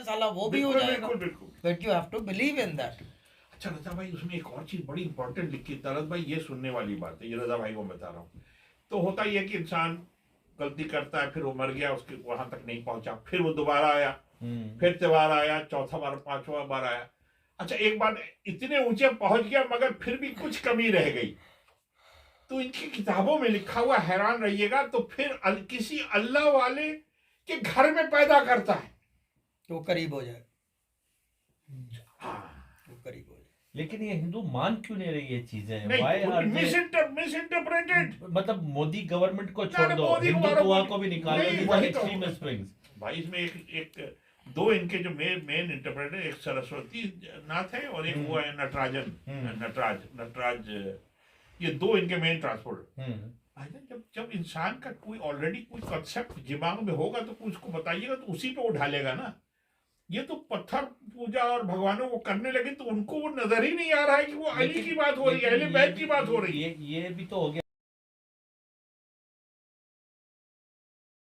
साला वो भी हो बिल्कुल जाएगा, बिल्कुल बिल्कुल। But you have to believe in that. अच्छा रजा भाई, उसमें एक और चीज बड़ी इंपॉर्टेंट लिखी, तरत भाई ये सुनने वाली बात है, ये रजा भाई को बता रहा हूँ। तो होता ही है कि इंसान गलती करता है, फिर वो मर गया, उसके वहां तक नहीं पहुंचा, फिर वो दोबारा आया, फिर त्योहार आया, चौथा बार, पांचवा बार आया। अच्छा एक बार इतने ऊंचे पहुंच गया मगर फिर भी कुछ कमी रह गई, तो इनकी किताबों में लिखा हुआ, हैरान रहिएगा, तो फिर किसी अल्लाह वाले के घर में पैदा करता है तो वो करीब हो जाए, हाँ। वो करीब हो जाए। लेकिन ये हिंदू मान क्यों नहीं रही ये चीजें? नहीं, Why are they- मिसइंटरप्रेटेड। मतलब मोदी गवर्नमेंट को छोड़ ना, दो, मोदी को हिंदुत्व मारो, को भी निकाल दो, नहीं, these are वही तो। extremist wings। भाई इसमें एक दो इनके जो मेन इंटरप्रेटर, एक सरस्वती नाथ है और एक वो है नटराजन, नटराज, ये दो इनके मेन ट्रांसपोर्ट। भाई जब जब इंसान का कोई ऑलरेडी कोई कंसेप्ट दिमाग में होगा तो उसको बताइएगा तो उसी पे वो ढालेगा ना। ये तो पत्थर पूजा और भगवानों को करने लगे तो उनको वो नजर ही नहीं आ रहा है कि वो अली की बात हो रही है, अहले बैत की बात हो रही है। ये भी तो हो गया।